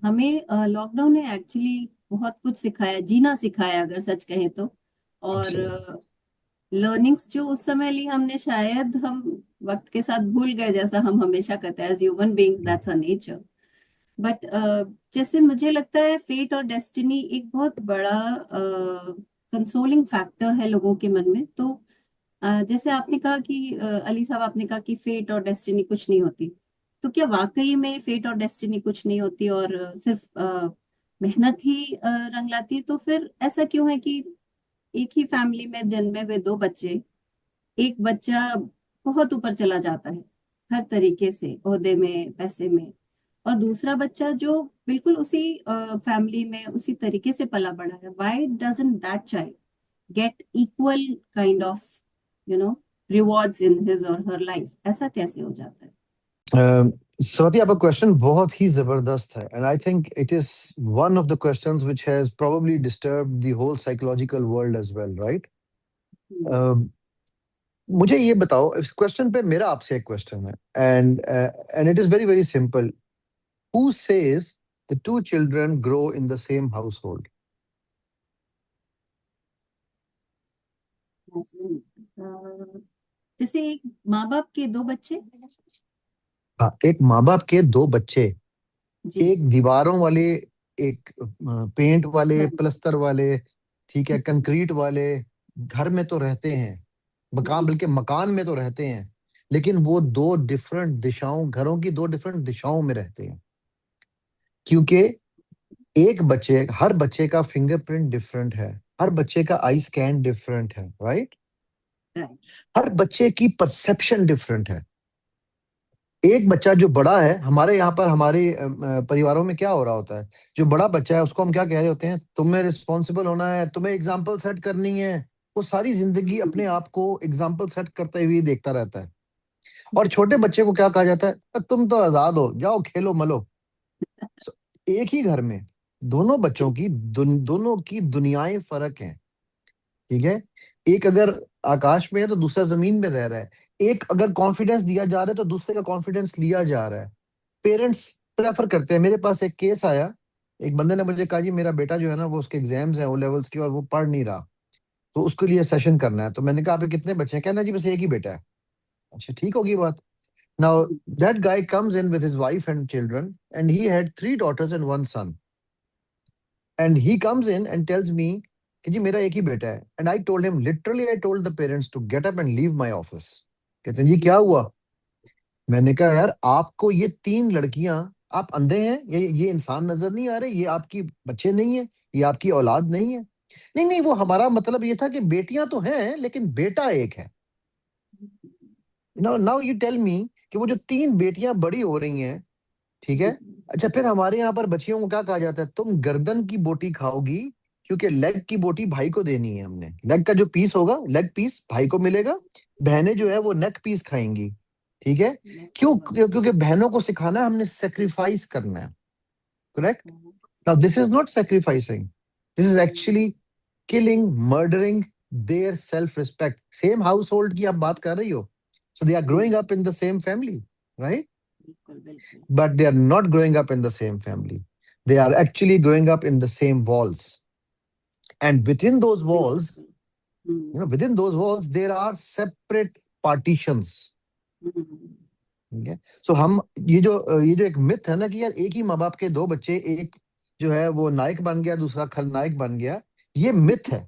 हमें लॉकडाउन ने एक्चुअली बहुत कुछ सिखाया, जीना सिखाया अगर सच कहें तो। और एब्सोल्युटली। लर्निंग्स जो उस समय ली हमने, शायद हम वक्त के साथ भूल गए, जैसा हम हमेशा करते हैं as human beings, that's a nature. But जैसे मुझे लगता है फेट और डेस्टिनी एक बहुत बड़ा कंसोलिंग फैक्टर है लोगों के मन में। तो जैसे आपने कहा कि अली साहब, आपने कहा कि फेट और डेस्टिनी कुछ नहीं होती। तो क्या वाकई में फेट और डेस्टिनी कुछ नहीं होती और सिर्फ मेहनत ही रंग लाती है? तो फिर ऐसा क्यों है कि एक ही फैमिली में जन्मे हुए दो बच्चे, एक बच्चा बहुत ऊपर चला जाता है हर तरीके से, ओहदे में, पैसे में, और दूसरा बच्चा जो बिल्कुल उसी फैमिली में उसी तरीके से पला बड़ा है, why doesn't that child get equal kind of you know rewards in his और हर लाइफ? ऐसा कैसे हो जाता है? स्वाति, आपका क्वेश्चन बहुत ही जबरदस्त है, and I think it is one of the questions which has probably disturbed the whole psychological world as well, right? Hmm. मुझे ये बताओ, इस क्वेश्चन पे मेरा आपसे एक क्वेश्चन है, and it is very very simple. Who says the two children grow in the same house hold? जैसे एक माँ बाप के दो बच्चे। हाँ, एक माँ बाप के दो बच्चे, जी। एक दीवारों वाले, एक पेंट वाले, घर। प्लस्तर वाले, ठीक है, कंक्रीट वाले घर में तो रहते हैं, मकान, जी। बल्कि मकान में तो रहते हैं, लेकिन वो दो डिफरेंट दिशाओं, घरों की दो डिफरेंट दिशाओं में रहते हैं। क्योंकि एक बच्चे, हर बच्चे का फिंगरप्रिंट डिफरेंट है, हर बच्चे का आई स्कैन डिफरेंट है, राइट? राइट। हर बच्चे की परसेप्शन डिफरेंट है। एक बच्चा जो बड़ा है, हमारे यहाँ पर हमारे परिवारों में क्या हो रहा होता है, जो बड़ा बच्चा है उसको हम क्या कह रहे होते हैं, तुम्हें रिस्पॉन्सिबल होना है, तुम्हें एग्जाम्पल सेट करनी है। वो सारी जिंदगी अपने आप को एग्जाम्पल सेट करते हुए देखता रहता है। और छोटे बच्चे को क्या कहा जाता है, तुम तो आजाद हो, जाओ खेलो मलो। So, एक ही घर में दोनों बच्चों जी। की दोनों की दुनियाएं फर्क हैं, ठीक है? एक अगर आकाश में है तो दूसरा जमीन में रह रहा है। एक अगर कॉन्फिडेंस दिया जा रहा है तो दूसरे का कॉन्फिडेंस लिया जा रहा है। पेरेंट्स प्रेफर करते हैं। मेरे पास एक केस आया, एक बंदे ने मुझे कहा जी मेरा बेटा जो है ना, वो उसके एग्जाम्स हैं ओ लेवल्स के और वो पढ़ नहीं रहा, तो उसके लिए सेशन करना है। तो मैंने कहा आपके कितने बच्चे हैं? कहना जी बस एक ही बेटा है। अच्छा, ठीक होगी बात। Now that guy comes in with his wife and children, and he had three daughters and one son, and he comes in and tells me कि जी मेरा एक ही बेटा है। And I told him, literally I told the parents to get up and leave my office. कहते हैं जी क्या हुआ? मैंने कहा यार, आपको ये तीन लड़कियां, आप अंधे हैं? ये इंसान नजर नहीं आ रहे? ये आपकी बच्चे नहीं है? ये आपकी औलाद नहीं है? नहीं नहीं, वो हमारा मतलब ये था कि बेटियां तो हैं लेकिन बेटा एक है। Now now you tell me कि वो जो तीन बेटियां बड़ी हो रही हैं, ठीक है? अच्छा, फिर हमारे यहाँ पर बच्चियों को क्या कहा जाता है, तुम गर्दन की बोटी खाओगी, क्योंकि लेग की बोटी भाई को देनी है। हमने लेग का जो पीस होगा, लेग पीस भाई को मिलेगा। बहनें जो है वो नेक पीस खाएंगी, ठीक है? क्योंकि बहनों को सिखाना है हमने सेक्रीफाइस करना है, correct? Now this is not sacrificing, this is actually killing, murdering their self respect. Same household की आप बात कर रही हो, so they are growing up in the same family, right? बिल्कुल बिल्कुल। But they are not growing up in the same family. They are actually growing up in the same walls. And within those walls, बिल्कुल। हम्म। within those walls, there are separate partitions. हम्म। ठीक है? सो हम ये जो एक myth है ना कि यार एक ही माँ बाप के दो बच्चे, एक जो है वो नायक बन गया, दूसरा खलनायक बन गया, ये मिथ है,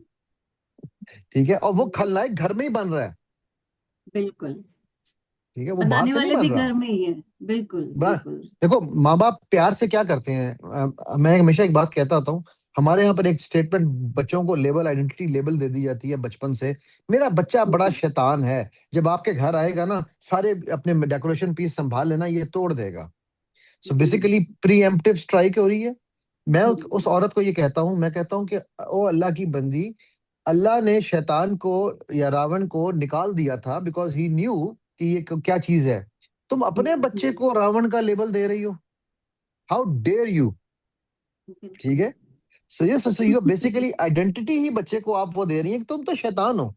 ठीक है? और वो खलनायक घर में ही बन रहा है, बिल्कुल। ठीक है? वो बाहर बनाने से नहीं वाले बन भी रहा। घर में ही है। बिल्कुल बड़ा बिल्कुल। देखो, माँ बाप प्यार से क्या करते हैं, मैं हमेशा एक बात कहता होता हूँ। हमारे यहाँ पर एक स्टेटमेंट, बच्चों को लेबल, आइडेंटिटी लेबल दे दी जाती है बचपन से। मेरा बच्चा बड़ा जी। शैतान है, जब आपके घर आएगा ना, सारे अपने डेकोरेशन पीस संभाल लेना, ये तोड़ देगा। सो हम्म। बेसिकली प्रीएम्प्टिव स्ट्राइक हो रही है। मैं उस हम्म। औरत को ये कहता हूँ, मैं कहता हूँ कि ओ अल्लाह की बंदी, अल्लाह ने शैतान को या रावण को निकाल दिया था बिकॉज ही न्यू कि ये क्या चीज है। तुम अपने बच्चे हम्म। को रावण का लेबल दे रही हो, हाउ डेयर यू, बिल्कुल। ठीक है? सो यू बेसिकली आइडेंटिटी ही बच्चे को आप वो दे रही है कि तुम तो शैतान हो,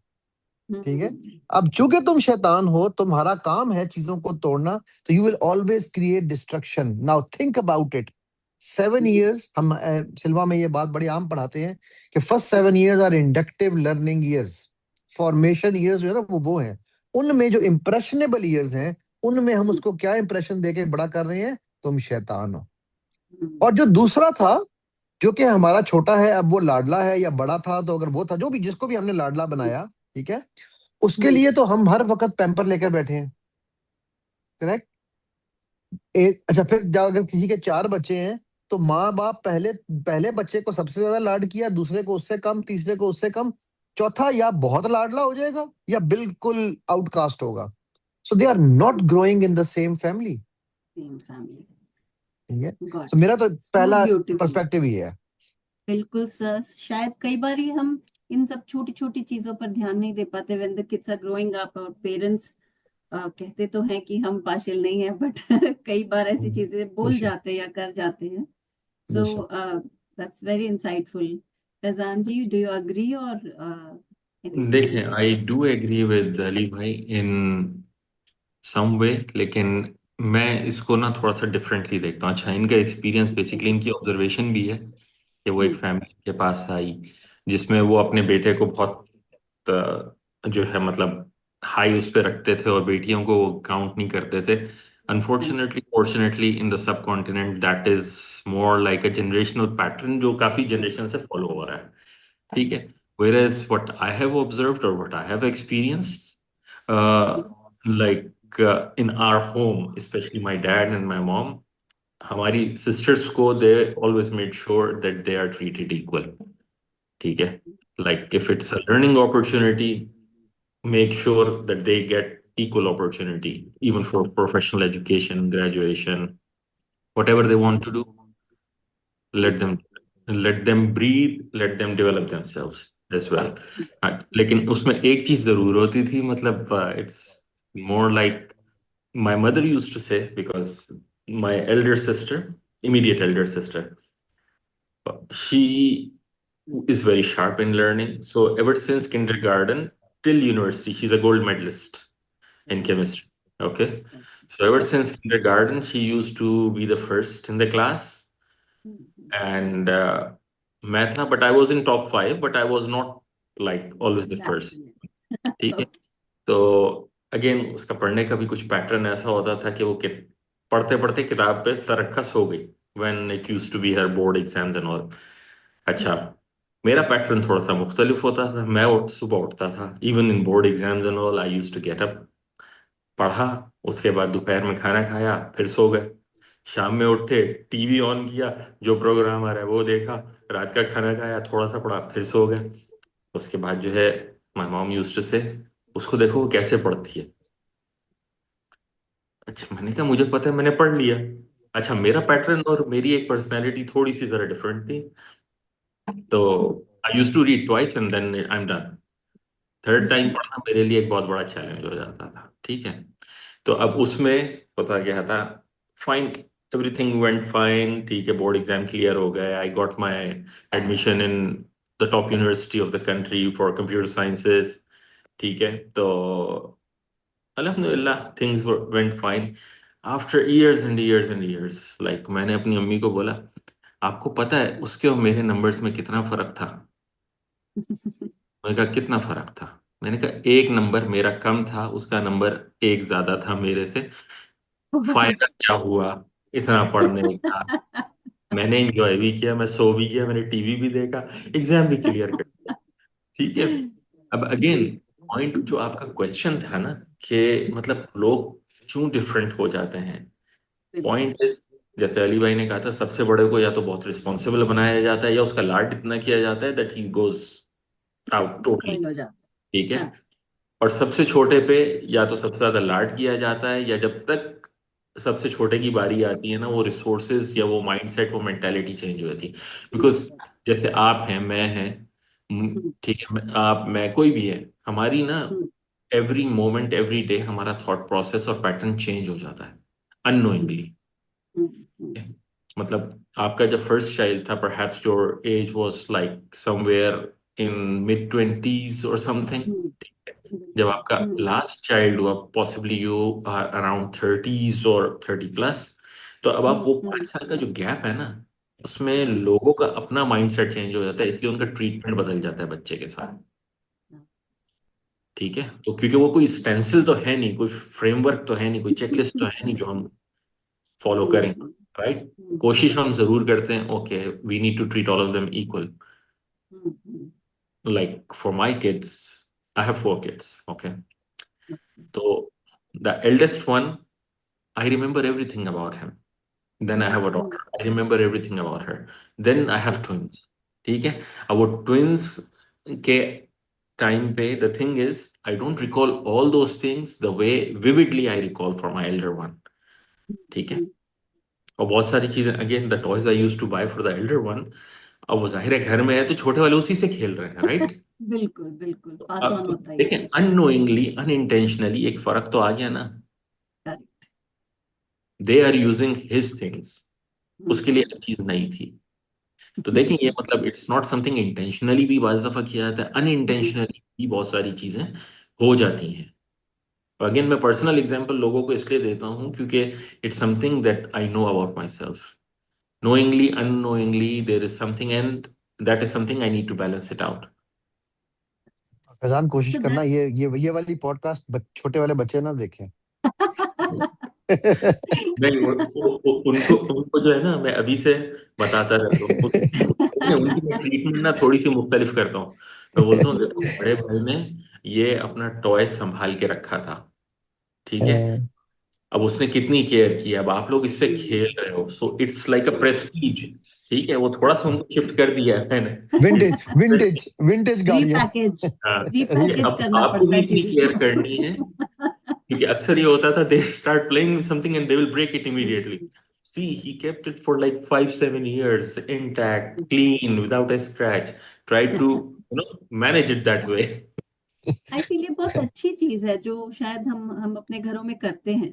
ठीक है? हम्म। अब चूंकि तुम शैतान हो, तुम्हारा काम है चीजों को तोड़ना, तो you will always create destruction. Now think about it, 7 years, हम सिल्वा में ये बात बड़ी आम पढ़ाते हैं कि first 7 years are inductive learning years. Formation years जो है ना वो हैं। उनमें जो इम्प्रेशनेबल ईयर्स हैं, उनमें हम उसको क्या इंप्रेशन देके बड़ा कर रहे हैं, तुम शैतान हो। और जो दूसरा था, जो कि हमारा छोटा है, अब वो लाडला है या बड़ा था, तो अगर वो था, जो भी जिसको भी हमने लाडला बनाया, ठीक है, उसके लिए तो हम हर वक्त पैम्पर लेकर बैठे हैं। करेक्ट। एक अच्छा, फिर अगर किसी के 4 बच्चे हैं, तो माँ बाप पहले पहले बच्चे को सबसे ज्यादा लाड किया, दूसरे को उससे कम, तीसरे को उससे कम, चौथा या बहुत लाडला हो जाएगा या बिल्कुल आउटकास्ट होगा। So they are not growing in the same family. Same family. ठीक है। So got it. मेरा तो सो पहला ब्यूटीफुली। पर्सपेक्टिव ही है। बिल्कुल सर, शायद कई बार ही हम इन सब छोटी छोटी चीजों पर ध्यान नहीं दे पाते when the kids are growing up. और पेरेंट्स कहते तो हैं कि हम पार्शियल नहीं है, बट कई बार ऐसी चीजें बोल बेशक। जाते हैं या कर जाते हैं। बेशक। So that's very insightful. Faizan ji, do you agree or anything? देखें, I do agree with Ali भाई इन सम वे, लेकिन मैं इसको ना थोड़ा सा डिफरेंटली देखता हूँ। अच्छा, इनका एक्सपीरियंस बेसिकली, इनकी ऑब्जर्वेशन भी है कि वो एक फैमिली के पास आई जिसमें वो अपने बेटे को बहुत जो है मतलब हाई उस पर रखते थे और बेटियों को वो काउंट नहीं करते थे। Unfortunately fortunately in the sub continent that is more like a generational pattern जो काफी जनरेशन से फॉलो हो रहा है। ठीक है। Whereas what I have observed or what I have experienced, like in our home, especially my dad and my mom, हमारी sisters को they always made sure that they are treated equal. ठीक है। Like if it's a learning opportunity, make sure that they get equal opportunity, even for professional education, graduation, whatever they want to do. let them let them breathe, let them develop themselves as well. हाँ, लेकिन उसमें एक चीज जरूर होती थी, मतलब it's more like my mother used to say, because my elder sister, immediate elder sister, she is very sharp in learning. So ever since kindergarten till university, she's a gold medalist in chemistry. Okay. So ever since kindergarten, she used to be the first in the class. And मैं था, but I was in top 5, but I was not like always the first. ठीक है। तो again उसका पढ़ने का भी कुछ पैटर्न ऐसा होता था कि वो पढ़ते पढ़ते किताब पे तरक्कस हो गई when it used to be her board exams and all. अच्छा, मेरा पैटर्न थोड़ा सा मुख्तलिफ होता था। मैं सुबह उठता था, even in board exams and all, I used to get up, पढ़ा, उसके बाद दोपहर में खाना खाया, फिर सो गए। शाम में उठे, टीवी ऑन किया, जो प्रोग्राम आ रहा है वो देखा, रात का खाना खाया, थोड़ा सा पढ़ा, फिर सो गए। उसके बाद जो है, माय मॉम यूज्ड टू से, उसको देखो वो कैसे पढ़ती है। अच्छा, मैंने कहा मुझे पता है, मैंने पढ़ लिया। अच्छा, मेरा पैटर्न और मेरी एक पर्सनैलिटी थोड़ी सी जरा डिफरेंट थी। तो I use to read twice and then I am done. Third time पढ़ना मेरे लिए एक बहुत बड़ा चैलेंज हो जाता था। ठीक है। तो अब उसमें पता क्या था, फाइन, एवरीथिंग वेंट फाइन, ठीक है, बोर्ड एग्जाम क्लियर हो गए, I got my admission in the top university of the country for computer sciences. ठीक है। तो अल्हम्दुलिल्लाह things went fine. After years and years and years, like मैंने अपनी अम्मी को बोला, आपको पता है उसके और मेरे नंबर्स में कितना फर्क था? मैंने कहा कितना फर्क था? मैंने कहा 1 नंबर मेरा कम था, उसका नंबर 1 ज्यादा था मेरे से। फायदा क्या हुआ इतना पढ़ने का? मैंने एंजॉय भी किया, मैं सो भी गया, मैंने टीवी भी देखा, एग्जाम भी क्लियर कर दिया। ठीक है। अब अगेन, जी। पॉइंट जो आपका क्वेश्चन था ना, कि मतलब लोग क्यों डिफरेंट हो जाते हैं, बिल्कुल। पॉइंट इज, जैसे अली भाई ने कहा था, सबसे बड़े को या तो बहुत रिस्पॉन्सिबल बनाया जाता है या उसका लाड इतना किया जाता है that he goes out totally. Spoil हो जाता ठीक है। है। हाँ। और सबसे छोटे पे या तो सबसे ज्यादा लाड किया जाता है, या जब तक सबसे छोटे की बारी आती है ना, वो रिसोर्सेज या वो माइंडसेट, वो मेंटेलिटी चेंज हो जाती है। बिकॉज जैसे आप हैं, मैं हैं, ठीक है, आप, मैं, कोई भी है, हमारी ना एवरी मोमेंट एवरी डे हमारा थॉट प्रोसेस और पैटर्न चेंज हो जाता है अननोइंगली। मतलब आपका जब फर्स्ट चाइल्ड था, perhaps your age was like somewhere in mid 20s or something. जब आपका लास्ट चाइल्ड हुआ, possibly you are around 30s or 30 plus. तो अब आप वो 5 साल का जो गैप है ना, उसमें लोगों का अपना माइंडसेट चेंज हो जाता है, इसलिए उनका ट्रीटमेंट बदल जाता है बच्चे के साथ। ठीक है, तो क्योंकि वो कोई स्टेंसिल तो है नहीं, कोई फ्रेमवर्क तो है नहीं, कोई चेकलिस्ट तो है नहीं जो हम फॉलो करें। हम्म, राइट। हम्म, कोशिश हम जरूर करते हैं, okay we need to treat all of them equal. Hmm, like for my kids, I have 4 kids, okay. तो the eldest one, I remember everything about him. Then I have a hmm, daughter, I remember everything about her. Then I have twins. ठीक है। अब वो twins के time पे the thing is, I don't recall all those things the way vividly I recall for my elder one. ठीक है। हम्म, और बहुत सारी चीजें, again the toys I use to buy for the elder one, अब वो जाहिर है घर में है तो छोटे वाले उसी से खेल रहे हैं, राइट। बिल्कुल बिल्कुल पास अब ऑन होता ही है। देखें, अननोइंगली अनइंटेंशनली एक फर्क तो आ गया ना। Correct. They are using his things, उसके लिए हम्म, हर चीज नई थी। तो देखें, ये मतलब इट्स नॉट समथिंग इंटेंशनली भी बाज दफा किया जाता है, अनइंटेंशनली भी बहुत सारी चीजें हो जाती हैं। अगेन मैं पर्सनल एग्जांपल लोगों को इसलिए देता हूँ क्योंकि it's something that I know about my self. knowingly unknowingly there is something, and that is something I need to balance it out. Faizan कोशिश so करना that's ये वाली पॉडकास्ट छोटे वाले बच्चे ना देखें। नहीं उनको उनको जो है ना, मैं अभी से बताता रहता हूँ उनकी मैं ट्रीटमेंट ना थोड़ी सी मुख्तलिफ करता हूँ। मैं बोलता हूँ देखो, बड़े भाई ने ये अपना टॉय संभाल के रखा था। ठीक है। अब उसने कितनी केयर की, अब आप लोग इससे खेल रहे हो, so it's like a Prestige. ठीक है, वो थोड़ा सा उनको शिफ्ट कर दिया है मैंने। विंटेज विंटेज विंटेज गाड़ियां। रीपैकेज हाँ, ठीक है, रीपैकेज अब करना आपको पड़ता भी है इतनी चीजों केयर करनी है, को। क्योंकि अक्सर ये होता था, they start playing with something and they will break it immediately. See he kept it for like 5-7 years intact, clean, without a scratch, tried to manage it that way. I feel ये बहुत अच्छी चीज है जो शायद हम अपने घरों में करते हैं,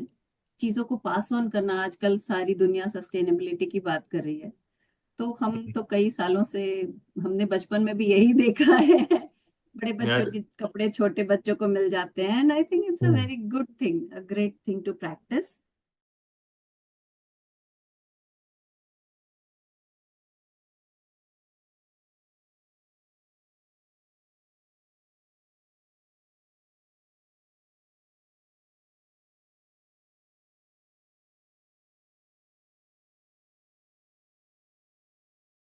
चीजों को पास ऑन करना। आजकल सारी दुनिया सस्टेनेबिलिटी की बात कर रही है, तो हम तो कई सालों से, हमने बचपन में भी यही देखा है। बड़े बच्चों Yeah. के कपड़े छोटे बच्चों को मिल जाते हैं, and I think it's a hmm, very good thing, a great thing to practice.